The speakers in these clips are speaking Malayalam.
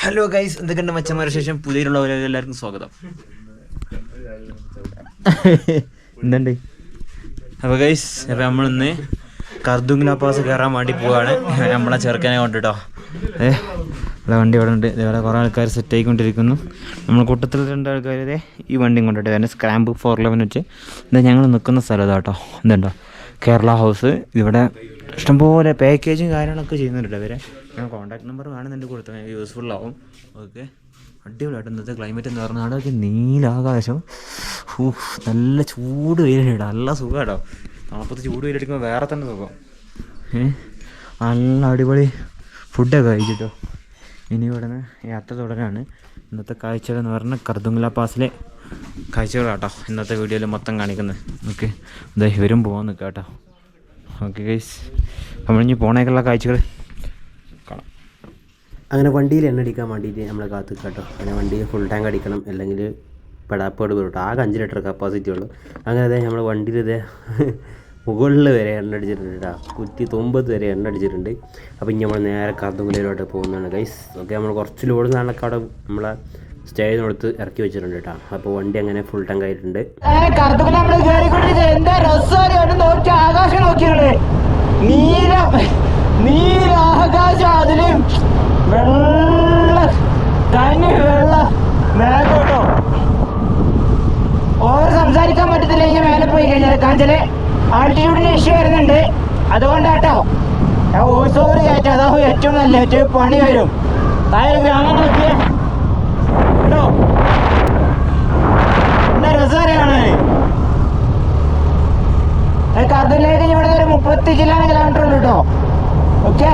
ഹലോ ഗൈസ്, എന്തൊക്കെയുണ്ട് മച്ചന്മാരുടെ ശേഷം പുതിയുള്ള എല്ലാവർക്കും സ്വാഗതം. എന്തുണ്ട്? അപ്പോൾ ഗൈസ്, അപ്പോൾ നമ്മളിന്ന് കർദുംഗ്ല പാസ് കയറാൻ വേണ്ടി പോവുകയാണ്. നമ്മളെ ചെറുക്കനെ കൊണ്ടിട്ടോ. വണ്ടി ഇവിടെ ഉണ്ട്. ഇതേപോലെ കുറേ ആൾക്കാർ സെറ്റ് ആയിക്കൊണ്ടിരിക്കുന്നു. നമ്മൾ കൂട്ടത്തിൽ 2 ആൾക്കാരെ ഈ വണ്ടിയും കൊണ്ടിട്ട് അതിൻ്റെ സ്ക്രാമ്പ് 411 വെച്ച് ഇതാ ഞങ്ങൾ നിൽക്കുന്ന സ്ഥലം കേട്ടോ. ഇതുണ്ടോ കേരള ഹൗസ്. ഇവിടെ ഇഷ്ടംപോലെ പാക്കേജും കാര്യങ്ങളൊക്കെ ചെയ്യുന്നുണ്ട്. ഇവരെ ഞാൻ കോൺടാക്ട് നമ്പർ വേണമെന്നുണ്ട് കൊടുത്താൽ യൂസ്ഫുള്ളാവും. ഓക്കെ, അടിപൊളിയായിട്ട് ഇന്നത്തെ ക്ലൈമറ്റ് എന്ന് പറഞ്ഞാൽ അവിടെയൊക്കെ നീലാകാശം. നല്ല ചൂട് വെയിലിടാം, നല്ല സുഖം കേട്ടോ. തണുപ്പത്ത് ചൂട് വെയിലെടുക്കുമ്പോൾ വേറെ തന്നെ സുഖം. നല്ല അടിപൊളി ഫുഡൊക്കെ കഴിച്ചിട്ടോ. ഇനി ഇവിടെ നിന്ന് യാത്ര തുടരാണ്. ഇന്നത്തെ കാഴ്ചകൾ എന്ന് പറഞ്ഞാൽ കർദുംഗ്ല പാസിലെ കാഴ്ചകളാട്ടോ ഇന്നത്തെ വീഡിയോയിൽ മൊത്തം കാണിക്കുന്നത്. ഓക്കെ, ഇതാ ഇവരും പോകാൻ നിൽക്കുക കേട്ടോ. ഓക്കെ ഗൈസ്, നമ്മളിഞ്ഞ് പോണേക്കുള്ള കാഴ്ചകൾ കാണാം. അങ്ങനെ വണ്ടിയിൽ എണ്ണ അടിക്കാൻ വേണ്ടിയിട്ട് നമ്മൾ കാത്തു കേട്ടോ. അങ്ങനെ വണ്ടിയിൽ ഫുൾ ടാങ്ക് അടിക്കണം, അല്ലെങ്കിൽ പെടാപ്പാട് പോയിട്ട് ആകെ 5 ലിറ്റർ കപ്പാസിറ്റി ഉള്ളൂ. അങ്ങനെ അതെ നമ്മൾ വണ്ടിയിൽ ഇതേ മുകളിൽ വരെ എണ്ണ അടിച്ചിട്ടുണ്ട് കേട്ടോ. 190 വരെ എണ്ണ അടിച്ചിട്ടുണ്ട്. അപ്പോൾ ഇനി നമ്മൾ നേരെ കർദുംഗ്ലയിലോട്ട് പോകുന്നതാണ് ഗൈസ്. ഓക്കെ, നമ്മൾ കുറച്ച് ലോഡ് സാധനമൊക്കെ അവിടെ നമ്മളെ സ്റ്റേജിനടുത്ത് ഇറക്കി വെച്ചിട്ടുണ്ട് കേട്ടോ. അപ്പോൾ വണ്ടി അങ്ങനെ ഫുൾ ടാങ്ക് ആയിട്ടുണ്ട്. ആകാശം നോക്കിയാണ്, നീലാകാശം, അതിലും വെള്ള മേഘോട്ടോ. ഓവർ സംസാരിക്കാൻ പറ്റത്തില്ല ഇങ്ങനെ മേലെ പോയി കഴിഞ്ഞാൽ. കാഞ്ചല് ആൾട്ടിറ്റ്യൂഡിന് ഇഷ്യൂ വരുന്നുണ്ട്, അതുകൊണ്ടാട്ടോ ഞാൻ വോയിസ് ഓവർ കയറ്റാം. അതാവും ഏറ്റവും നല്ല, ഏറ്റവും പണി വരും. താഴെ ഗ്രാമം നോക്കിയേ കേട്ടോ, എന്നാ രസകരമാണ്. കർദുംഗ്ലയിലേക്ക് ഇവിടെ ഒരു 30 കിലോമീറ്റർ ഉള്ളൂ കേട്ടോ. ഓക്കെ,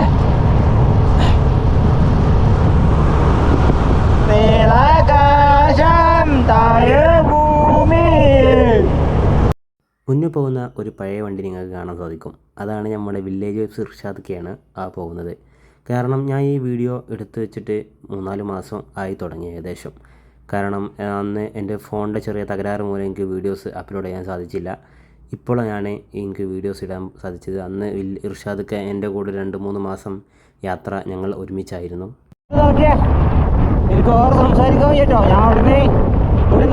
മുന്നേ പോകുന്ന ഒരു പഴയ വണ്ടി നിങ്ങൾക്ക് കാണാൻ സാധിക്കും. അതാണ് നമ്മുടെ വില്ലേജ് ഇർഷാദൊക്കെയാണ് ആ പോകുന്നത്. കാരണം ഞാൻ ഈ വീഡിയോ എടുത്ത് വെച്ചിട്ട് 3-4 മാസം ആയി തുടങ്ങി ഏകദേശം. കാരണം അന്ന് എൻ്റെ ഫോണിൻ്റെ ചെറിയ തകരാറ് മൂലം എനിക്ക് വീഡിയോസ് അപ്ലോഡ് ചെയ്യാൻ സാധിച്ചില്ല. ഇപ്പോഴാണ് എനിക്ക് വീഡിയോസ് ഇടാൻ സാധിച്ചത്. അന്ന് ഇർഷാദൊക്കെ എൻ്റെ കൂടെ 2-3 മാസം യാത്ര ഞങ്ങൾ ഒരുമിച്ചായിരുന്നു. എനിക്ക് ഓവർ സംസാരിക്കാൻ കേട്ടോ. ഞാൻ അവിടുന്ന് ഒരു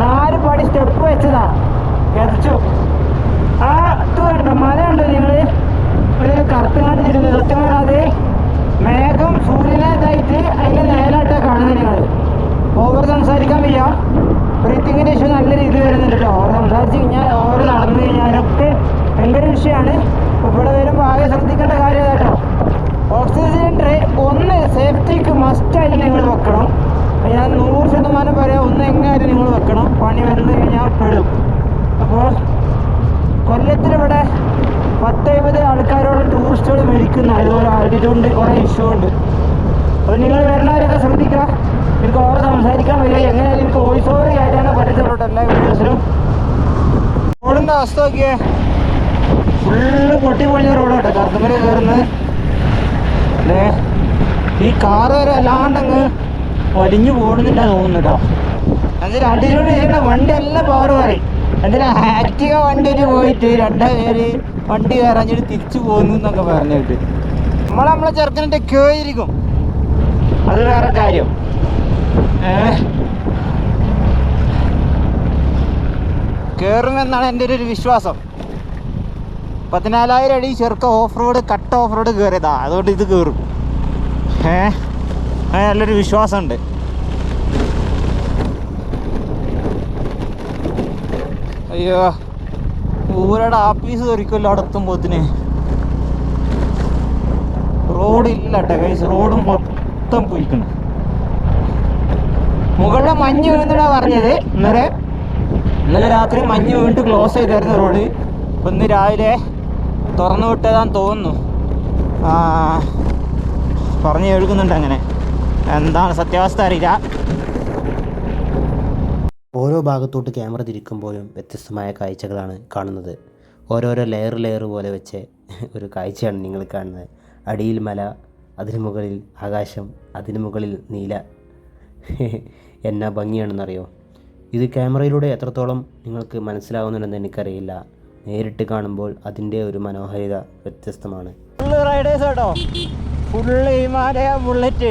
4 പടി സ്റ്റെപ്പ് വെച്ചതാ, എത്തിച്ചു. ആ കേട്ടോ, മല ഉണ്ടോ നിങ്ങൾ? ഒരു കറുത്ത് കാണിച്ചിരുന്നു. സത്യം പറയാതെ മേഘം സൂര്യനായിട്ട് അതിൻ്റെ നേരായിട്ടാണ് കാണുന്നത്. നിങ്ങൾ ഓവർ സംസാരിക്കാൻ വയ്യ. ബ്രീത്തിങ്ങിൻ്റെ ഇഷ്യൂ നല്ല രീതിയിൽ വരുന്നുണ്ട് കേട്ടോ. ഓവർ സംസാരിച്ച് കഴിഞ്ഞാൽ, ഓവർ നടന്നു കഴിഞ്ഞാലൊക്കെ ഭയങ്കര വിഷയമാണ്. ഇവിടെ വരുമ്പോൾ ആകെ ശ്രദ്ധിക്കേണ്ട കാര്യം കേട്ടോ. ഓക്സിജൻ സിലിണ്ടർ ഒന്ന് സേഫ്റ്റിക്ക് മസ്റ്റായിട്ട് നിങ്ങൾ വെക്കണം. ഞാൻ 100% പറയാം, ഒന്ന് എങ്ങനെയായിട്ട് നിങ്ങൾ വെക്കണം. പണി വന്നു കഴിഞ്ഞാൽ പെടും. അപ്പോൾ കൊല്ലത്തിലിവിടെ 10-50 ആൾക്കാരോളം ടൂറിസ്റ്റുകൾ മരിക്കുന്ന അതുപോലെ ആൾട്ടിറ്റ്യൂഡിൻ്റെ കുറേ ഇഷ്യൂ ഉണ്ട്. അപ്പോൾ നിങ്ങൾ വരുന്നവരൊക്കെ ശ്രദ്ധിക്കുക. എനിക്ക് ഓവർ സംസാരിക്കാൻ വരിക, എങ്ങനെയായാലും എനിക്ക് വോയിസ് ഓവർ ആയിട്ടാണ് പറ്റത്തുള്ളൂ എല്ലാ വീഡിയോസിലും. റോഡിൻ്റെ അവസ്ഥ നോക്കിയേ, ഫുള്ള് പൊട്ടിപ്പൊളിഞ്ഞ റോഡാട്ടോ കർദുംഗ്ല കയറുന്നത്. അല്ലേ, ഈ കാറ് വരെ അല്ലാണ്ടങ്ങ് വലിഞ്ഞു പോകുന്നില്ല തോന്നുന്നു കേട്ടോ. എന്നിട്ട് അടിയിലൂടെ ചെയ്യുന്ന വണ്ടി എല്ലാം പവർ പറയും. എന്നിട്ട് ആക്റ്റീവ വണ്ടിയിൽ പോയിട്ട് 2 പേര് വണ്ടി കയറാഞ്ഞിട്ട് തിരിച്ചു പോകുന്നു എന്നൊക്കെ പറഞ്ഞിട്ട് നമ്മളെ ചെറുക്കനിട്ട് കേയിരിക്കും. അത് വേറെ കാര്യം. കയറുമെന്നാണ് എൻ്റെ ഒരു വിശ്വാസം. 14,000 അടി ചെറുക്ക off road, cut off road കയറിയതാ, അതുകൊണ്ട് ഇത് കയറും. നല്ലൊരു വിശ്വാസമുണ്ട്. അയ്യോ, ഊരുടെ ആപ്പീസ് കയറിക്കുമല്ലോ അവിടെ എത്തുമ്പോത്തിന്. റോഡില്ല കേട്ടോ ഗൈസ്, റോഡ് മൊത്തം പോയിക്കണം. മുകളിലെ മഞ്ഞ് വീഴുന്നാ പറഞ്ഞത്. ഇന്നലെ രാത്രി മഞ്ഞ് വീണിട്ട് ക്ലോസ് ചെയ്തായിരുന്നു റോഡ്. ഇപ്പം ഇന്ന് രാവിലെ തുറന്നു വിട്ടതാന്ന് തോന്നുന്നു. പറഞ്ഞു കേൾക്കുന്നുണ്ട്. അങ്ങനെ എന്താണ് സത്യാവസ്ഥ അറിയില്ല. ഓരോ ഭാഗത്തോട്ട് ക്യാമറ തിരിക്കുമ്പോഴും വ്യത്യസ്തമായ കാഴ്ചകളാണ് കാണുന്നത്. ഓരോരോ ലെയർ പോലെ വെച്ച ഒരു കാഴ്ചയാണ് നിങ്ങൾ കാണുന്നത്. അടിയിൽ മല, അതിനു മുകളിൽ ആകാശം, അതിനു മുകളിൽ നീല. എന്നാ ഭംഗിയാണെന്നറിയോ. ഇത് ക്യാമറയിലൂടെ എത്രത്തോളം നിങ്ങൾക്ക് മനസ്സിലാവുന്നുണ്ടെന്ന് എനിക്കറിയില്ല. നേരിട്ട് കാണുമ്പോൾ അതിൻ്റെ ഒരു മനോഹാരിത വ്യത്യസ്തമാണ്. റൈഡേഴ്സ് കേട്ടോ, ഫുള്ള് ഹിമാലയ ബുള്ളറ്റ്.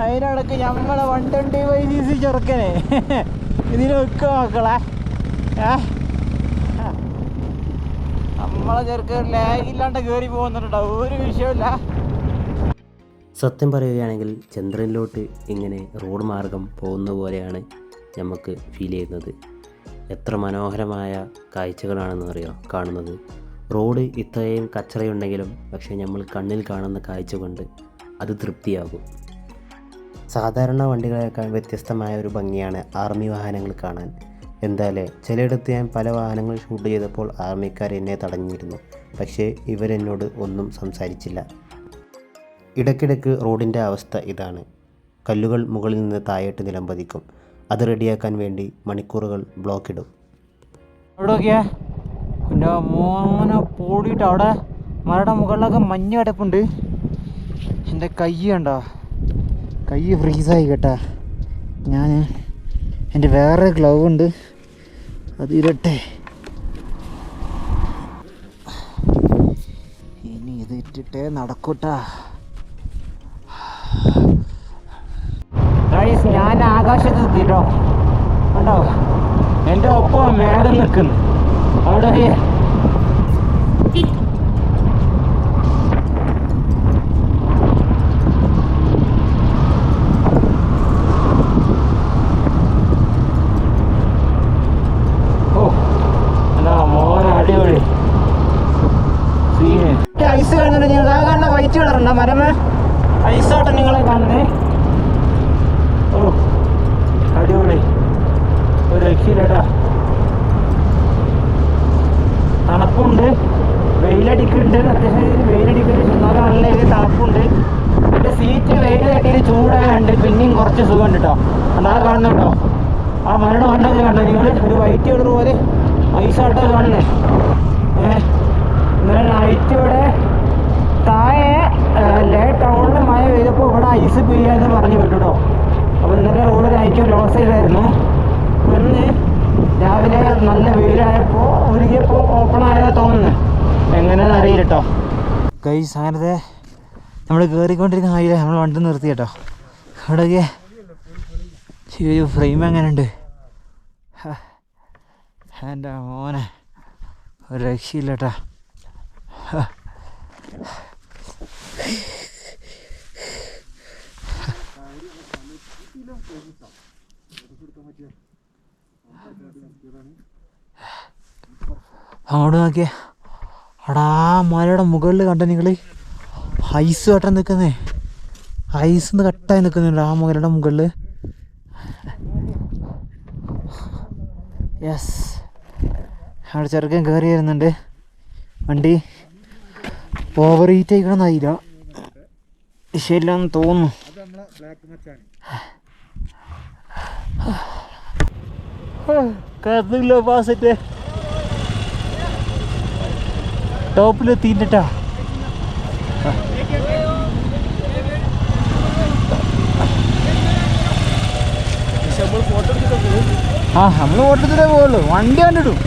അതിനിടക്ക് നമ്മളെ 125cc ചെറുക്കനെ ഇതിന് വെക്കുക മക്കളെ. നമ്മളെ ചെറുക്കൻ ലാഗില്ലാണ്ട് കയറി പോകുന്നുണ്ടോ, ഒരു വിഷയമില്ല. സത്യം പറയുകയാണെങ്കിൽ ചന്ദ്രനിലോട്ട് ഇങ്ങനെ റോഡ് മാർഗം പോകുന്ന പോലെയാണ് നമുക്ക് ഫീൽ ചെയ്യുന്നത്. എത്ര മനോഹരമായ കാഴ്ചകളാണെന്ന് അറിയാം കാണുന്നത്. റോഡ് ഇത്രയും കച്ചറയുണ്ടെങ്കിലും പക്ഷേ നമ്മൾ കണ്ണിൽ കാണുന്ന കാഴ്ച കൊണ്ട് അത് തൃപ്തിയാകും. സാധാരണ വണ്ടികളേക്കാൾ വ്യത്യസ്തമായ ഒരു ഭംഗിയാണ് ആർമി വാഹനങ്ങൾ കാണാൻ. എന്തായാലും ചിലയിടത്ത് ഞാൻ പല വാഹനങ്ങൾ ഷൂട്ട് ചെയ്തപ്പോൾ ആർമിക്കാർ എന്നെ തടഞ്ഞിരുന്നു. പക്ഷേ ഇവരെന്നോട് ഒന്നും സംസാരിച്ചില്ല. ഇടയ്ക്കിടയ്ക്ക് റോഡിൻ്റെ അവസ്ഥ ഇതാണ്. കല്ലുകൾ മുകളിൽ നിന്ന് താഴോട്ട് നിലംപതിക്കും. അത് റെഡിയാക്കാൻ വേണ്ടി മണിക്കൂറുകൾ ബ്ലോക്ക് ഇടും. അവിടെ നോക്കിയാ എൻ്റെ മോനെ പോടിയിട്ട് അവിടെ മരയുടെ മുകളിലൊക്കെ മഞ്ഞ് കിടപ്പുണ്ട്. എൻ്റെ കൈ കണ്ടോ, കൈ ഫ്രീസായി കേട്ടാ. ഞാൻ എൻ്റെ വേറെ ഗ്ലൗ ഉണ്ട്, അത് ഇരട്ടെ. ഇനി ഇത് ഇട്ടിട്ടേ നടക്കൂട്ടാ. ഞാൻ ആകാശത്ത് എത്തിട്ടോ കണ്ടോ, എൻ്റെ ഒപ്പം മേഘം നിൽക്കുന്നു. അവിടെ അടിപൊളി ഐസ് കാണുന്നുണ്ട്. നിങ്ങൾ ആ കാണുന്ന വൈറ്റ് കളറുണ്ടോ മരമേ, ഐസാട്ടോ നിങ്ങളെ കാണുന്നേ. ഓ അടിപൊളി, ഒരു രക്ഷയില്ലട്ടാ. തണുപ്പുണ്ട്, വെയിലടിക്കുന്നുണ്ട്, അത്യാവശ്യം വെയിലടിക്കുന്നുണ്ട്. എന്നാലും നല്ല രീതിയിൽ തണുപ്പുണ്ട്. എൻ്റെ സീറ്റ് വെയിൽ തട്ടിയിട്ട് ചൂടായുണ്ട്, പിന്നെയും കുറച്ച് സുഖമുണ്ട് കേട്ടോ. അതാ കാണുന്നുണ്ടോ ആ മരണം കണ്ടത് കണ്ടോ നിങ്ങൾ, ഒരു വൈറ്റ് കളർ പോലെ ഐസാട്ടോ കാണുന്നേ. ഇന്നലെ നൈറ്റ് ഇവിടെ താഴെ ടൗണിൽ മഴ പെയ്തപ്പോൾ ഇവിടെ ഐസ് പിരിയാന്ന് പറഞ്ഞു വിട്ടുട്ടോ. അപ്പോൾ ഇന്നലെ റോഡ് നൈറ്റ് ക്ലോസ് ചെയ്തായിരുന്നു. ഇന്ന് രാവിലെ നല്ല വെയിലായപ്പോൾ ഒരിക്കപ്പോൾ ഓപ്പൺ ആയതാ തോന്നുന്നു, എങ്ങനെയാണെന്ന് അറിയില്ല കേട്ടോ. ഗൈസ് അങ്ങനത്തെ നമ്മൾ കയറിക്കൊണ്ടിരിക്കുന്ന ആയില്ല, നമ്മൾ വണ്ടി നിർത്തി കേട്ടോ. അവിടെയൊക്കെ ഒരു ഫ്രെയിം എങ്ങനെയുണ്ട് എൻ്റെ മോനെ, ഒരു രക്ഷയില്ല കേട്ടോ. അങ്ങോട്ട് നോക്കിയേ, അടാ മലയുടെ മുകളിൽ കണ്ട നിങ്ങൾ ഐസ് കട്ടൻ നിൽക്കുന്നേ, ഐസ് കട്ടായി നിൽക്കുന്നുണ്ട് ആ മലയുടെ മുകളിൽ. യെസ്, അവിടെ ചെറുക്കൻ കയറി വരുന്നുണ്ട്. വണ്ടി ഓവർ ഹീറ്റ് ആയിക്കണമെന്നറിയില്ല, ശരിയില്ലെന്ന് തോന്നുന്നു. കത്തില്ലോ പാസിട്ട് ടോപ്പിലെത്തിയിട്ടാ. ആ നമ്മൾ ഫോട്ടോ എടുത്തിട്ടേ പോകുള്ളൂ, വണ്ടി കണ്ടിടും.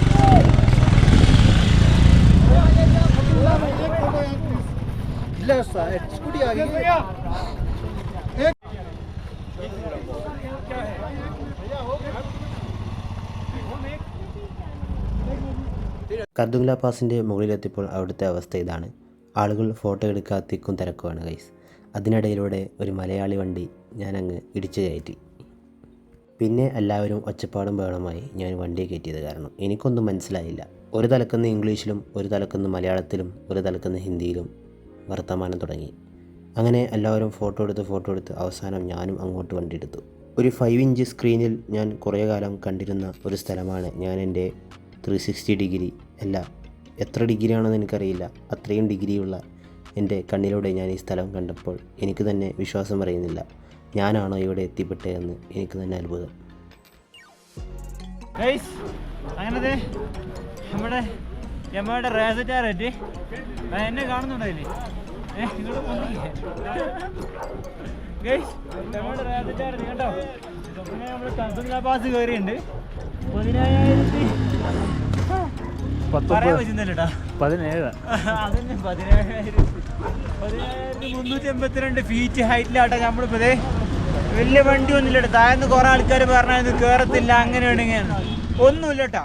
കർദുങ്ല പാസിൻ്റെ മുകളിലെത്തിയപ്പോൾ അവിടുത്തെ അവസ്ഥ ഇതാണ്. ആളുകൾ ഫോട്ടോ എടുക്കാൻ തിക്കും തിരക്കുമാണ് ഗൈസ്. അതിനിടയിലൂടെ ഒരു മലയാളി വണ്ടി ഞാനങ്ങ് ഇടിച്ചു കയറ്റി. പിന്നെ എല്ലാവരും ഒച്ചപ്പാടും ബഹളമായി ഞാൻ വണ്ടിയെ കയറ്റിയത് കാരണം എനിക്കൊന്നും മനസ്സിലായില്ല. ഒരു തലക്കുന്ന് ഇംഗ്ലീഷിലും ഒരു തലക്കുന്ന് മലയാളത്തിലും ഒരു തലക്കുന്ന് ഹിന്ദിയിലും വർത്തമാനം തുടങ്ങി. അങ്ങനെ എല്ലാവരും ഫോട്ടോ എടുത്ത് അവസാനം ഞാനും അങ്ങോട്ട് വണ്ടി എടുത്തു. ഒരു 5 ഇഞ്ച് സ്ക്രീനിൽ ഞാൻ കുറേ കാലം കണ്ടിരുന്ന ഒരു സ്ഥലമാണ്. ഞാൻ എൻ്റെ 360 ഡിഗ്രി അല്ല, എത്ര ഡിഗ്രിയാണെന്ന് എനിക്കറിയില്ല, അത്രയും ഡിഗ്രിയുള്ള എൻ്റെ കണ്ണിലൂടെ ഞാൻ ഈ സ്ഥലം കണ്ടപ്പോൾ എനിക്ക് തന്നെ വിശ്വാസം പറയുന്നില്ല. ഞാനാണോ ഇവിടെ എത്തിപ്പെട്ടതെന്ന് എനിക്ക് തന്നെ അത്ഭുതം. അങ്ങനത്തെ നമ്മുടെ യമയുടെ റേസറ്റാറെത്തി എന്നെ കാണുന്നുണ്ടായില്ലേ, നമ്മുടെ റേസറ്റാറെത്തി കേട്ടോ. അങ്ങനെ നമ്മൾ കർദുങ്ല പാസ് കയറിയുണ്ട്. 10,000 പറയാൻ പറ്റുന്നില്ലട്ടാ. 17. അതന്നെ 17,382 ഫീറ്റ് ഹൈറ്റിലാട്ടാ നമ്മളിപ്പോ വലിയ വണ്ടി ഒന്നുമില്ലട്ടോ. താഴ്ന്ന് കുറെ ആൾക്കാർ പറഞ്ഞാൽ കയറത്തില്ല, അങ്ങനെയാണ് ഇങ്ങനെ ഒന്നുമില്ലട്ടാ.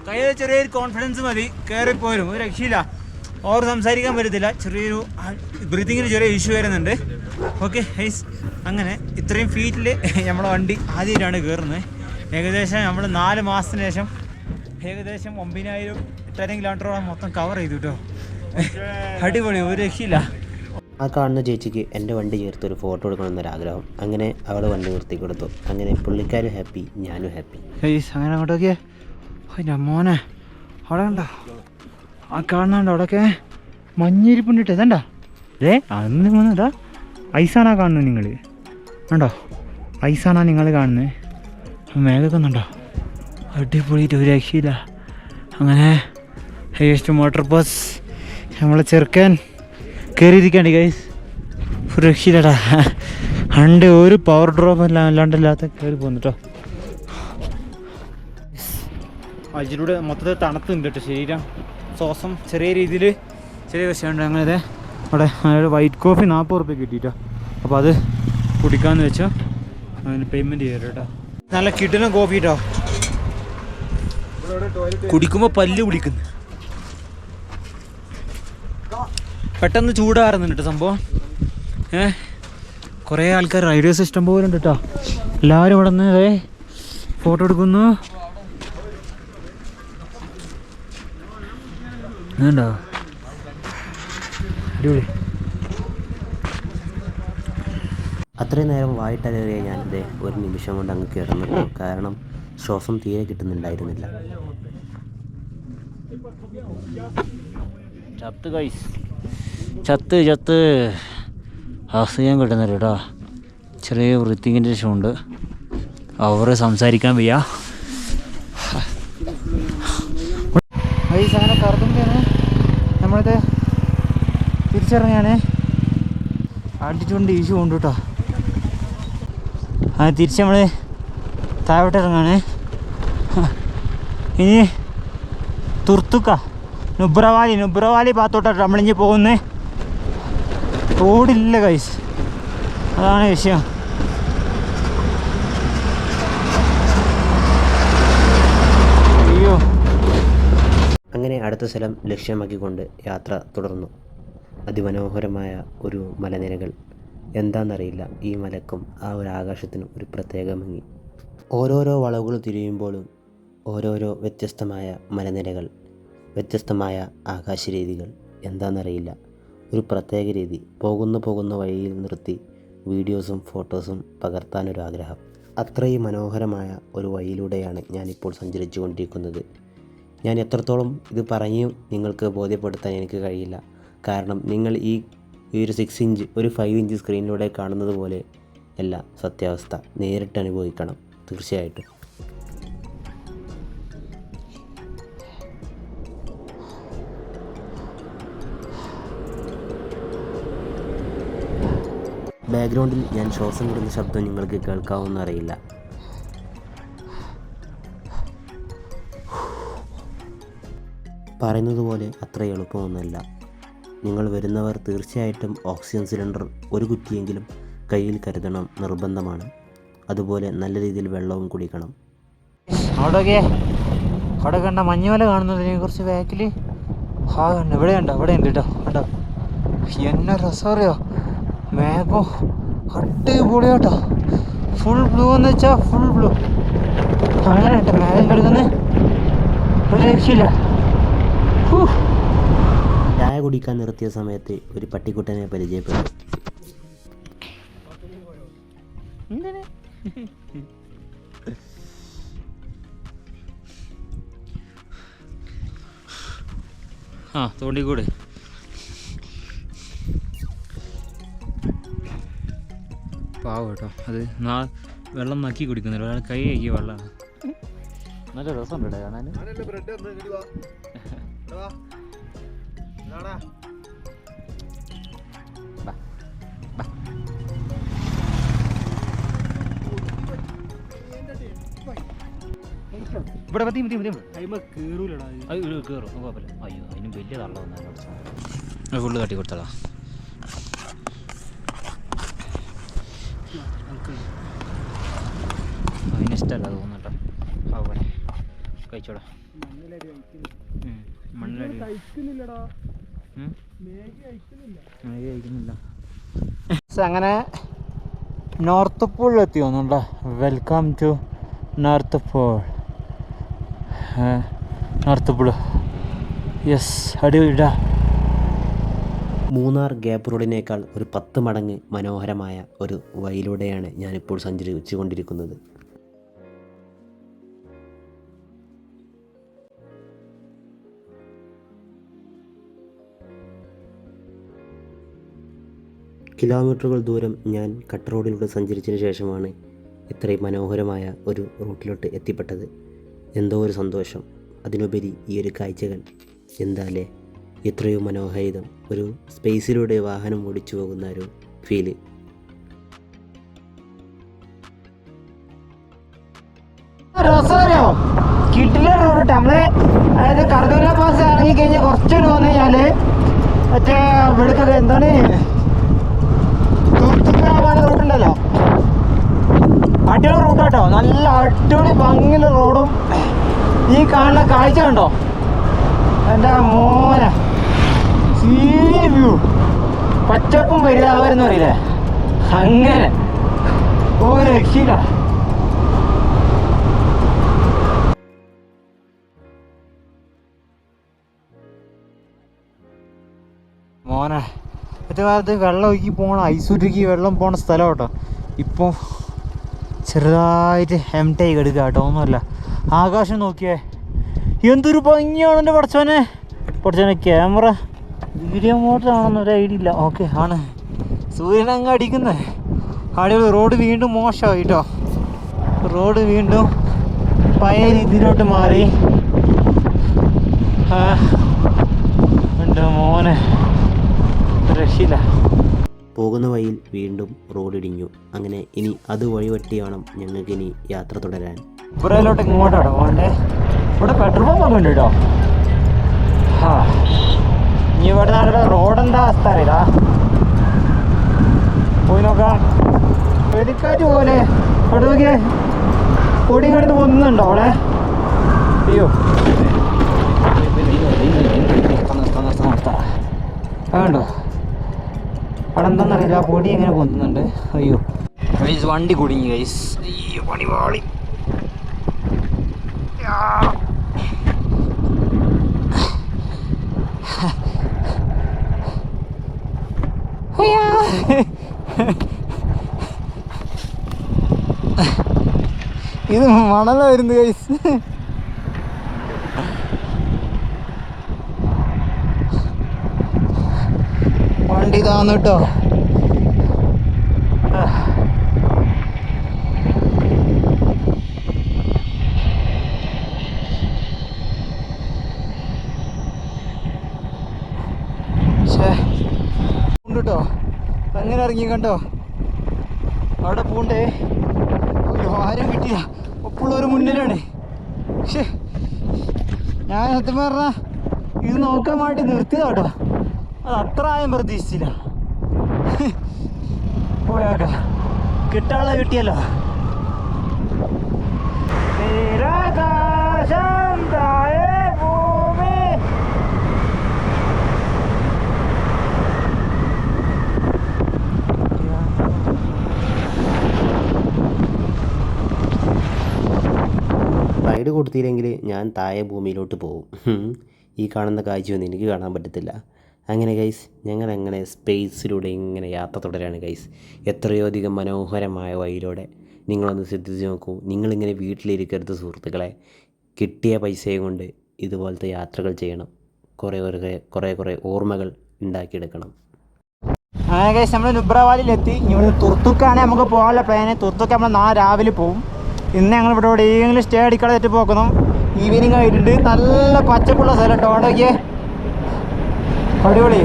കയ്യിൽ ചെറിയൊരു കോൺഫിഡൻസ് മതി, കയറിപ്പോരും, ഒരു രക്ഷയില്ല. ഓർ സംസാരിക്കാൻ പറ്റത്തില്ല, ചെറിയൊരു ബ്രീത്തിങ്ങിന് ചെറിയ ഇഷ്യൂ വരുന്നുണ്ട്. ഓക്കെ ഹൈസ്, അങ്ങനെ ഇത്രയും ഫീറ്റിൽ നമ്മളെ വണ്ടി ആദ്യമായിട്ടാണ് കയറുന്നത്. ഏകദേശം നമ്മൾ 4 മാസത്തിന് ശേഷം ഏകദേശം 9,800 കിലോമീറ്ററോളം മൊത്തം കവർ ചെയ്തു കേട്ടോ. അടിപൊളി, ഒരു രക്ഷയില്ല. ആ കാണുന്ന ചേച്ചിക്ക് എൻ്റെ വണ്ടി ചേർത്തൊരു ഫോട്ടോ എടുക്കണമെന്നൊരാഗ്രഹം. അങ്ങനെ അവൾ വണ്ടി നിർത്തി കൊടുത്തു. അങ്ങനെ പുള്ളിക്കാരും ഹാപ്പി, ഞാനും ഹാപ്പി. ഹൈസ്, അങ്ങനെ അങ്ങോട്ടൊക്കെ മോനെ അവിടെ കണ്ടോ, ആ കാണുന്നുണ്ടോ അവിടെയൊക്കെ മഞ്ഞിരിപ്പുണ്ടിട്ട് ഇതണ്ട അന്ന് വന്നതാ. ഐസാണാ കാണുന്നത് നിങ്ങൾ കണ്ടോ, ഐസാണാ നിങ്ങൾ കാണുന്നത്. മേഘമൊക്കെ ഒന്നുണ്ടോ, അടിപൊളിയിട്ട് ഒരു രക്ഷയില്ല. അങ്ങനെ ഹൈസ്റ്റ് മോട്ടോർ ബസ് നമ്മളെ ചെറുക്കാൻ കയറിയിരിക്കാണ്ട് ഗൈസ്, ഒരു രക്ഷയില്ലടാ. അണ്ട് ഒരു പവർ ഡ്രോപ്പ് അല്ലാണ്ടില്ലാത്ത കയറി പോന്നിട്ടോ. അതിലൂടെ മൊത്തത്തിൽ തണുത്തുണ്ട് കേട്ടോ ശരീരം, ശ്വാസം ചെറിയ രീതിയിൽ ചെറിയ വിഷയമുണ്ട്. അങ്ങനെ അവിടെ വൈറ്റ് കോഫി 40 റുപ്യ കിട്ടിയിട്ടോ. അപ്പോൾ അത് കുടിക്കാമെന്ന് വെച്ചോ, അതിന് പേയ്മെൻറ്റ് ചെയ്യാം കേട്ടോ. നല്ല കിട്ടുന്ന കോഫി കേട്ടോ, കുടിക്കുമ്പോൾ പല്ല് കുടിക്കുന്നു. പെട്ടെന്ന് ചൂടാറുന്നുണ്ട് കേട്ടോ സംഭവം. കുറേ ആൾക്കാർ റൈഡേഴ്സ് ഇഷ്ടം പോലെ ഉണ്ട് കേട്ടോ. എല്ലാവരും ഇവിടെ നിന്ന് ഫോട്ടോ എടുക്കുന്നു. ഉണ്ടോ അടിപൊളി. അത്രയും നേരം വായിട്ടലറിയ ഞാനിത് ഒരു നിമിഷം കൊണ്ട് അങ്ങ് കിടന്നിട്ടു. കാരണം ശ്വാസം തീരെ കിട്ടുന്നുണ്ടായിരുന്നില്ല. ചത്ത് അസുഖം കിട്ടുന്നില്ല കേട്ടോ. ചെറിയ വൃത്തിങ്ങിൻ്റെ ഇഷ്യമുണ്ട്, അവർ സംസാരിക്കാൻ വയ്യ. അങ്ങനെ കറങ്ങുകയാണ് നമ്മളിത് തിരിച്ചിറങ്ങിയാണ്. ആൾട്ടിറ്റ്യൂഡിൻ്റെ ഇഷ്യൂ ഉണ്ട് കേട്ടോ. ആ തിരിച്ച് നമ്മൾ താഴോട്ട് ഇറങ്ങാണ്. ഇനി തുർത്തുക്ക നുബ്രവാലി ഭാഗത്തോട്ടാണ് നമ്മളിഞ്ഞ് പോകുന്നത്. റോഡില്ല ഗൈസ്, അതാണ് വിഷയം. അയ്യോ. അങ്ങനെ അടുത്ത സ്ഥലം ലക്ഷ്യമാക്കിക്കൊണ്ട് യാത്ര തുടർന്നു. അതിമനോഹരമായ ഒരു മലനിരകൾ. എന്താണെന്നറിയില്ല, ഈ മലക്കും ആ ഒരു ആകാശത്തിനും ഒരു പ്രത്യേക ഭംഗി. ഓരോരോ വളവുകൾ തിരിയുമ്പോഴും ഓരോരോ വ്യത്യസ്തമായ മലനിരകൾ, വ്യത്യസ്തമായ ആകാശരീതികൾ. എന്താണെന്നറിയില്ല, ഒരു പ്രത്യേക രീതി. പോകുന്ന വഴിയിൽ നിർത്തി വീഡിയോസും ഫോട്ടോസും പകർത്താനൊരാഗ്രഹം. അത്രയും മനോഹരമായ ഒരു വഴിയിലൂടെയാണ് ഞാനിപ്പോൾ സഞ്ചരിച്ചു കൊണ്ടിരിക്കുന്നത്. ഞാൻ എത്രത്തോളം ഇത് പറഞ്ഞ് നിങ്ങൾക്ക് ബോധ്യപ്പെടുത്താൻ എനിക്ക് കഴിയില്ല. കാരണം നിങ്ങൾ ഈ ഒരു 6 ഇഞ്ച് ഒരു 5 ഇഞ്ച് സ്ക്രീനിലൂടെ കാണുന്നത് പോലെ അല്ല സത്യാവസ്ഥ. നേരിട്ട് അനുഭവിക്കണം തീർച്ചയായിട്ടും. ബാക്ക്ഗ്രൗണ്ടിൽ ഞാൻ ശ്വാസം വിടുന്ന ശബ്ദം നിങ്ങൾക്ക് കേൾക്കാവുന്നറിയില്ല. പറയുന്നത് പോലെ അത്ര എളുപ്പമൊന്നുമല്ല. നിങ്ങൾ വരുന്നവർ തീർച്ചയായിട്ടും ഓക്സിജൻ സിലിണ്ടർ ഒരു കുറ്റിയെങ്കിലും കയ്യിൽ കരുതണം, നിർബന്ധമാണ്. അതുപോലെ നല്ല രീതിയിൽ വെള്ളവും കുടിക്കണം. അവിടെ കണ്ട മഞ്ഞുമല കാണുന്നതിനെ കുറിച്ച് ബാക്കിൽ കണ്ട് ഇവിടെ ഉണ്ട് കേട്ടോ. കണ്ടോ എന്നെ രസമറിയോ, മേഘം അടിപൊളിയാട്ടോ. ഫുൾ ബ്ലൂ എന്ന് വെച്ചാൽ ഫുൾ ബ്ലൂ. അങ്ങനെ കേട്ടോ മേഘം കിടക്കുന്നത്, ഒരു രക്ഷയില്ല. ചായ കുടിക്കാൻ നിർത്തിയ സമയത്ത് ഒരു പട്ടിക്കുട്ടനെ പരിചയപ്പെട്ടു. തോണ്ടിക്കൂടെ പാവം കേട്ടോ. അത് വെള്ളം നക്കി കുടിക്കുന്നില്ല, ഒരാൾ കൈ കഴിക്കിയ വെള്ളമാണ്. നല്ല രസമുണ്ട് കേട്ടോ കാണാൻ. ഇവിടെ മതി മതി മതി കേറൂലടാ അത് കയറും കുഴപ്പമില്ല. അയ്യോ അതിന് വലിയ തള്ള വന്നാൽ ഫുള്ള് തട്ടി കൊടുത്തടാ. അതിനിഷ്ടമല്ല തോന്നട്ടോ. ആവട്ടെ കഴിച്ചോടാ. മണ്ണിലടി കഴിക്കുന്നില്ല. അങ്ങനെ നോർത്ത് പൂളിലെത്തി തോന്നുന്നുണ്ടോ. Welcome to North Pole. North Pole yes അടിപൊളിടാ. മൂന്നാർ ഗ്യാപ്പ് റോഡിനേക്കാൾ ഒരു 10 മടങ്ങ് മനോഹരമായ ഒരു വഴിയിലൂടെയാണ് ഞാനിപ്പോൾ സഞ്ചരിച്ചു കൊണ്ടിരിക്കുന്നത്. കിലോമീറ്ററുകൾ ദൂരം ഞാൻ കട്ട് റോഡിലൂടെ സഞ്ചരിച്ചതിന് ശേഷമാണ് ഇത്രയും മനോഹരമായ ഒരു റൂട്ടിലോട്ട് എത്തിപ്പെട്ടത്. എന്തോ ഒരു സന്തോഷം. അതിനുപരി ഈ ഒരു കാഴ്ചകൾ എന്താല്ലേ, എത്രയോ മനോഹാരിതം. ഒരു സ്പേസിലൂടെ വാഹനം ഓടിച്ചു പോകുന്ന ഒരു ഫീല്. കിട്ടില്ല റോഡ് നമ്മള് അതായത് കർദൂല പാസ് ഇറങ്ങി കഴിഞ്ഞ് കുറച്ചുകൂടി വന്നു കഴിഞ്ഞാല് മറ്റേ ഇവിടേക്കൊക്കെ എന്താണ് റൂട്ടുണ്ടല്ലോ. അടിപൊളി റൂട്ടാട്ടോ, നല്ല അടിപൊളി ഭംഗിയുള്ള റോഡും ഈ കാണുന്ന കാഴ്ച കണ്ടോ എൻ്റെ മോനെ. സീരി വ്യൂ, പച്ചപ്പും പരിതാപരെന്ന് പറയില്ലേ, അങ്ങനെ ഒരു രക്ഷയില്ല. മോനെ മറ്റേ കാലത്ത് വെള്ളം ഒഴുകി പോകണം, ഐസുരുക്കി വെള്ളം പോണ സ്ഥലം കേട്ടോ. ഇപ്പോൾ ചെറുതായിട്ട് എംറ്റായി കിടക്കുക കേട്ടോ, ഒന്നുമല്ല. ആകാശം നോക്കിയേ എന്തൊരു ഭംഗിയാണ് എൻ്റെ പഠിച്ചോനെ. ക്യാമറ വീഡിയോ മോട്ടർ ആണെന്നൊരു ഐഡിയ ഇല്ല. ഓക്കെ ആണ്, സൂര്യൻ അങ്ങ് അടിക്കുന്നത്. അടിപൊളി. റോഡ് വീണ്ടും മോശമായി കേട്ടോ. റോഡ് വീണ്ടും പഴയ രീതിയിലോട്ട് മാറി. എൻ്റെ മോനെ രക്ഷയില്ല. പോകുന്ന വഴിയിൽ വീണ്ടും റോഡിടിഞ്ഞു. അങ്ങനെ ഇനി അത് വഴിവെട്ടി വേണം ഞങ്ങൾക്കിനി യാത്ര തുടരാൻ. ഇപ്പുറയിലോട്ട് ഇങ്ങോട്ടാണോ പോകണ്ടേ? ഇവിടെ പെട്രോൾ പമ്പ് ഒക്കെ ഉണ്ട് കേട്ടോ. ഇനി ഇവിടെ നാട്ടിലെ റോഡ് എന്താ അവസ്ഥ അറിയില്ല. പോയി നോക്കാം. വെടിക്കാറ്റ് പോലെ അവിടെ നോക്കിയേ, പൊടി കിടന്ന് പൊന്നുന്നുണ്ടോ അവിടെ? അയ്യോ അതുണ്ടോ അവിടെ എന്താണെന്നറിയില്ല, പൊടി എങ്ങനെ പൊന്നുന്നുണ്ട്. അയ്യോ ഗൈസ് വണ്ടി കുടുങ്ങി ഗൈസ്. അയ്യോ പണി പാളി. ഇത് മണലായിരുന്നു ഗൈസ്. വണ്ടി താന്നു കേട്ടോ. കേട്ടോ അങ്ങനെ ഇറങ്ങി കണ്ടോ, അവിടെ പൂണ്ടേ. ആരും കിട്ടിയ ഒപ്പുള്ളവർ മുന്നിലാണ്. പക്ഷേ ഞാൻ സത്യം പറഞ്ഞാൽ ഇത് നോക്കാൻ വേണ്ടി നിർത്തിയതാട്ടോ. അത് അത്ര ആയും പ്രതീക്ഷിച്ചില്ല. പോയാക്ക കിട്ടാനുള്ള കിട്ടിയല്ലോ. റൈഡ് കൊടുത്തില്ലെങ്കിൽ ഞാൻ താഴെ ഭൂമിയിലോട്ട് പോകും. ഈ കാണുന്ന കാഴ്ചയൊന്നും എനിക്ക് കാണാൻ പറ്റത്തില്ല. അങ്ങനെ ഗൈസ് ഞങ്ങളങ്ങനെ സ്പേസിലൂടെ ഇങ്ങനെ യാത്ര തുടരാണ് ഗൈസ്. എത്രയോ അധികം മനോഹരമായ വഴിയിലൂടെ. നിങ്ങളൊന്ന് ശ്രദ്ധിച്ച് നോക്കൂ. നിങ്ങളിങ്ങനെ വീട്ടിലിരിക്കരുത് സുഹൃത്തുക്കളെ. കിട്ടിയ പൈസയും കൊണ്ട് ഇതുപോലത്തെ യാത്രകൾ ചെയ്യണം. കുറേ ഓർമ്മകൾ ഉണ്ടാക്കിയെടുക്കണം. അങ്ങനെ ഗൈസ് നമ്മൾ നുബ്രവാലിയിലെത്തി. ഇവിടെ തുർത്തുക്കാണ് നമുക്ക് പോകാനുള്ള പ്ലാന്. തുർത്തുക്ക് നമ്മൾ നാളെ രാവിലെ പോകും. ഇന്ന് ഞങ്ങൾ ഇവിടെ എവിടെയെങ്കിലും സ്റ്റേ അടിക്കാതെ തെറ്റി പോക്കുന്നു. ഈവനിങ് ആയിട്ടുണ്ട്. നല്ല പച്ചപ്പുള്ള സ്ഥലം കേട്ടോ. അവിടേക്ക് അടിപൊളി.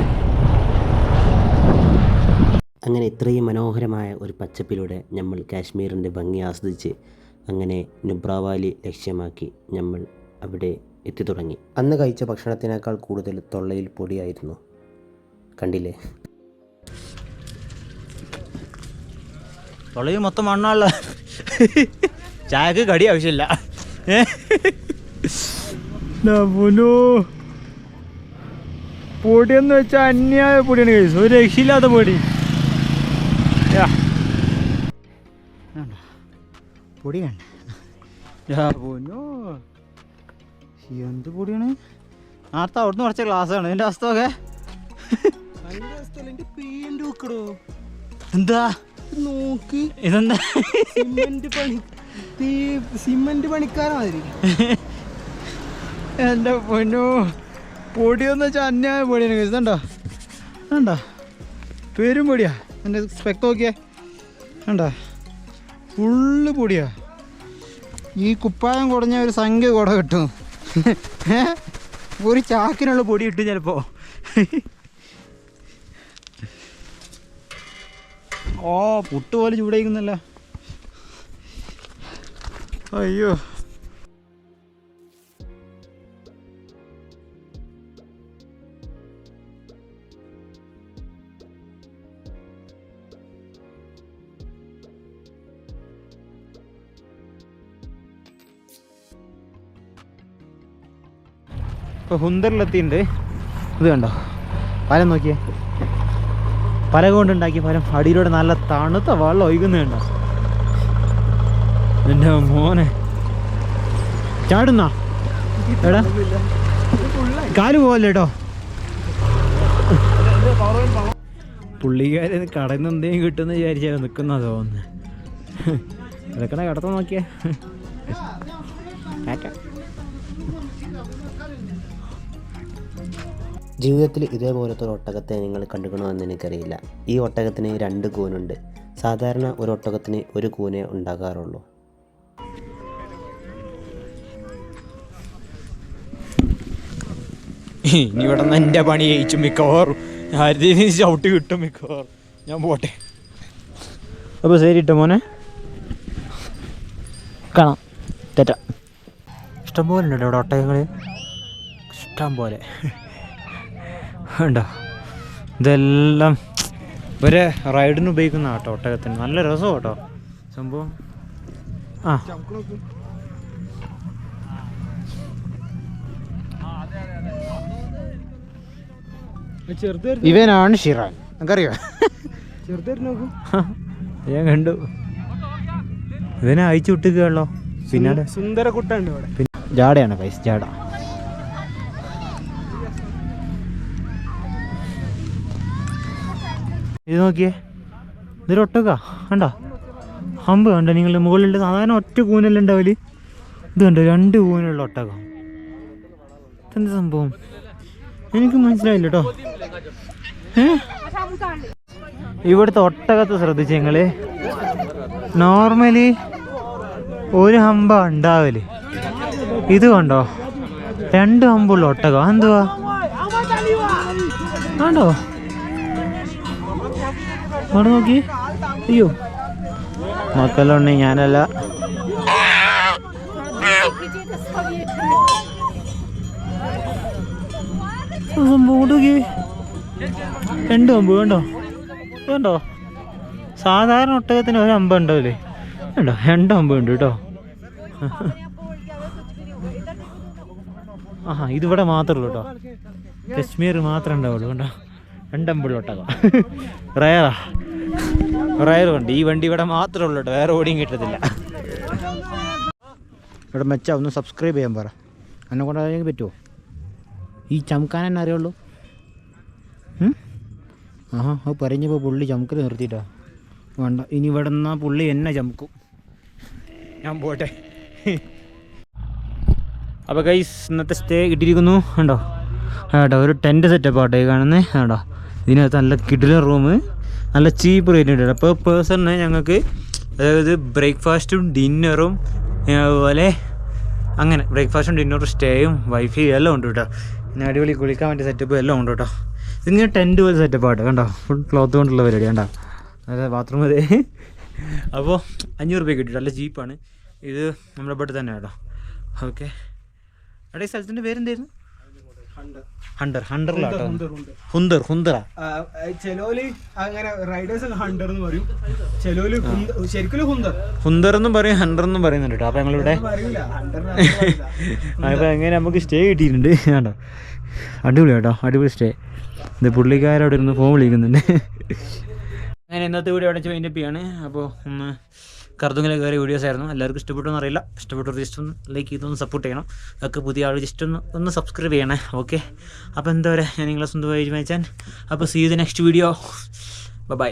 അങ്ങനെ ഇത്രയും മനോഹരമായ ഒരു പച്ചപ്പിലൂടെ നമ്മൾ കാശ്മീരിൻ്റെ ഭംഗി ആസ്വദിച്ച് അങ്ങനെ നുബ്ര വാലി ലക്ഷ്യമാക്കി നമ്മൾ അവിടെ എത്തിത്തുടങ്ങി. അന്ന് കഴിച്ച ഭക്ഷണത്തിനേക്കാൾ കൂടുതൽ തൊള്ളയിൽ പൊടിയായിരുന്നു. കണ്ടില്ലേ? തൊള്ളയിൽ മൊത്തം മണ്ണാണല്ലോ. ചായക്ക് കടി ആവശ്യമില്ല. പൊടിയെന്ന് വെച്ചാൽ അന്യായ പൊടിയാണ് കഴിച്ചത്. ഒരു രക്ഷയില്ലാത്ത പൊടി. പൊടി കണ്ട എന്ത് പൊടിയാണ്? നേരത്തെ അവിടുന്ന് കുറച്ച ഗ്ലാസ്സാണ്. എൻ്റെ അവസ്ഥ ഒക്കെ എന്താ നോക്ക്, ഇതെന്താ സിമന്റ് പണിക്കാരാതിരി. എൻ്റെ പൊന്നോ, പൊടിയെന്ന് വെച്ചാൽ അന്യായ പൊടിയാണ് കഴിച്ചതുണ്ടോ? വേണ്ട, പേരും പൊടിയാ. എൻ്റെ സ്പെക്ട് നോക്കിയേ, വേണ്ട, ഫുള്ള് പൊടിയാ. ഈ കുപ്പായം കുടഞ്ഞ ഒരു സംഖ്യ കുട കിട്ടും. ഒരു ചാക്കിനുള്ള പൊടി കിട്ടും ചിലപ്പോൾ. ഓ, പുട്ട് പോലെ ചൂടായിക്കുന്നല്ല. അയ്യോ, ഇപ്പോൾ ഹുന്തറിലെത്തിയിട്ടുണ്ട്. ഇത് കണ്ടോ, പാലം നോക്കിയേ, പലക കൊണ്ടുണ്ടാക്കിയ പാലം. അടിയിലൂടെ നല്ല തണുത്ത വെള്ളം ഒഴുകുന്നത് കണ്ടോ? എൻ്റെ മോനെ, ചാടുന്നാ എടാ, കാല് പോവല്ലേ കേട്ടോ. പുള്ളിക്കാര് കടയിൽ നിന്ന് എന്തെങ്കിലും കിട്ടുമെന്ന് വിചാരിച്ചാൽ നിൽക്കുന്ന തോന്നുന്നു. ഇതൊക്കെ കടത്ത നോക്കിയേ. ജീവിതത്തിൽ ഇതേപോലത്തെ ഒരു ഒട്ടകത്തെ നിങ്ങൾ കണ്ടുകണമെന്ന് എനിക്കറിയില്ല. ഈ ഒട്ടകത്തിന് 2 കൂനുണ്ട്. സാധാരണ ഒരു ഒട്ടകത്തിന് 1 കൂനേ ഉണ്ടാകാറുള്ളൂ. ഇനി ഇവിടെ നിന്ന് എൻ്റെ പണി ജയിച്ചു മിക്കവാറും. ആരുടെ ചവിട്ട് കിട്ടും മിക്കവാറും. ഞാൻ പോട്ടെ. അപ്പോൾ ശരി ഇട്ടോ മോനെ, കാണാം. തെറ്റ ഇഷ്ടം പോലെ ഉണ്ട് ഇവിടെ ഒട്ടകങ്ങൾ, ഇഷ്ടം പോലെ ഉണ്ടോ. ഇതെല്ലാം ഒരു റൈഡിന് ഉപയോഗിക്കുന്ന കേട്ടോ ഒട്ടകത്തിന്. നല്ല രസം കേട്ടോ സംഭവം. ആ, ഇവനാണ് ഷിറാൻ, നമുക്കറിയോ? ഞാൻ കണ്ടു, ഇവനെ അയച്ചു വിട്ടുകയുള്ളോ. പിന്നാലെ സുന്ദര കുട്ടുണ്ട് ഇവിടെ. പിന്നെ ജാടയാണ് പൈസ, ജാട. ഇത് നോക്കിയേ, ഇതൊരു ഒട്ടക കണ്ടോ? ഹമ്പ് കണ്ടോ നിങ്ങൾ? മുകളിലുണ്ട്. സാധാരണ ഒറ്റ കൂനെല്ലാം ഉണ്ടാവില്ല, ഇത് കണ്ടോ 2 കൂനുള്ള ഒട്ടകം. എന്ത് സംഭവം എനിക്ക് മനസ്സിലായില്ല കേട്ടോ. ഇവിടുത്തെ ഒട്ടകത്തെ ശ്രദ്ധിച്ച് ഞങ്ങൾ, നോർമലി ഒരു ഹമ്പ ഉണ്ടാവല്. ഇത് കണ്ടോ 2 ഹമ്പുള്ള ഒട്ടകം. എന്തുവാ കണ്ടോ? അവിടെ നോക്കി. അയ്യോ, മക്കളുണ്ടെ ഞാനല്ല. സംഭവം 2 ഹമ്പ് കണ്ടോ? കണ്ടോ? സാധാരണ ഒട്ടകത്തിന് 1 ഹമ്പ ഉണ്ടാവില്ലേ? കണ്ടോ 2 ഹമ്പ് ഉണ്ട് കേട്ടോ. ആഹാ, ഇതിവിടെ മാത്രമേ ഉള്ളൂ കേട്ടോ. കശ്മീർ മാത്രമേ ഉണ്ടാവുള്ളൂ. കണ്ടോ 2 ഹമ്പുള്ള ഒട്ടകം. റയറുണ്ട്. ഈ വണ്ടി ഇവിടെ മാത്രമേ ഉള്ളൂ കേട്ടോ, വേറെ ഓടിയും കിട്ടത്തില്ല. ഇവിടെ മെച്ചാ ഒന്ന് സബ്സ്ക്രൈബ് ചെയ്യാൻ പറ. എന്നെ കൊണ്ടാണെങ്കിൽ പറ്റുമോ? ഈ ചമക്കാൻ തന്നെ അറിയുള്ളൂ. ആഹാ, അത് പറഞ്ഞപ്പോൾ പുള്ളി ചമക്കൽ നിർത്തിയിട്ടാ. വേണ്ട, ഇനി ഇവിടെ നിന്നാൽ പുള്ളി എന്നെ ചമക്കും. ഞാൻ പോട്ടെ. അപ്പോൾ ഗൈസ്, ഇന്നത്തെ സ്റ്റേ കിട്ടിയിരിക്കുന്നു. കണ്ടോ കേട്ടോ, ഒരു ടെൻറ്റ് സെറ്റപ്പ് ആട്ടോ ഈ കാണുന്നത്. കേട്ടോ, ഇതിനകത്ത് നല്ല കിടിലൻ റൂം, നല്ല ചീപ്പ് റേറ്റ് ഉണ്ട്. അപ്പോൾ പേഴ്സണിന് ഞങ്ങൾക്ക്, അതായത് ബ്രേക്ക്ഫാസ്റ്റും ഡിന്നറും അതുപോലെ അങ്ങനെ ബ്രേക്ക്ഫാസ്റ്റും ഡിന്നറും സ്റ്റേയും വൈഫൈ എല്ലാം ഉണ്ട് കേട്ടോ. പിന്നെ അടിപൊളി കുളിക്കാൻ പറ്റിയ സെറ്റപ്പ് എല്ലാം ഉണ്ട് കേട്ടോ. ഇതിങ്ങനെ ടെൻറ്റ് പോലെ സെറ്റപ്പ് ആട്ടോ. കണ്ടോ, ഫുൾ ക്ലോത്ത് കൊണ്ടുള്ള പരിപാടി. കണ്ടോ, അതായത് ബാത്റൂം അതെ. അപ്പോൾ 500 രൂപ കിട്ടിയിട്ട് നല്ല ചീപ്പാണ്. ഇത് നമ്മുടെ ഇവിടെ തന്നെ കേട്ടോ. ഓക്കെ, എടാ ഈ സ്ഥലത്തിൻ്റെ പേരെന്തായിരുന്നു? ഹണ്ടറിലാട്ടോ. ഹുന്തറ. ചെലോല് അങ്ങനെ റൈഡേഴ്സ് ഹണ്ടർ എന്ന് പറയും, ചെലോല് ശരിക്കും ഹുന്തർ എന്നും പറയും, ഹണ്ടർ എന്നും പറയുന്നുണ്ട് കേട്ടോ. അപ്പോൾ ഞങ്ങളിവിടെ അപ്പോൾ എങ്ങനെ നമുക്ക് സ്റ്റേ കിട്ടിയിട്ടുണ്ട് കേട്ടോ. അടിപൊളി കേട്ടോ, അടിപൊളി സ്റ്റേ. ഇത് പുള്ളിക്കാരവിടെ ഇരുന്ന് ഫോൺ വിളിക്കുന്നുണ്ട്. അങ്ങനെ ഇന്നത്തെ വീഡിയോ അവിടെ വൈൻഡപ്പ് ചെയ്യാണ്. അപ്പോൾ ഒന്ന് കർദുങ്ങിലെ കയറിയ വീഡിയോസ് ആയിരുന്നു. എല്ലാവർക്കും ഇഷ്ടപ്പെട്ടെന്ന് അറിയില്ല. ഇഷ്ടപ്പെട്ടവർ ജസ്റ്റ് ഒന്ന് ലൈക്ക് ചെയ്തൊന്ന് സപ്പോർട്ട് ചെയ്യണം. ഒക്കെ പുതിയ ആൾ ജസ്റ്റ് ഒന്ന് സബ്സ്ക്രൈബ് ചെയ്യണേ. ഓക്കെ, അപ്പോൾ എന്താ പറയുക, ഞാൻ നിങ്ങളെ സ്വന്തമായി വായിച്ചാൻ. അപ്പോൾ see you the next video. By.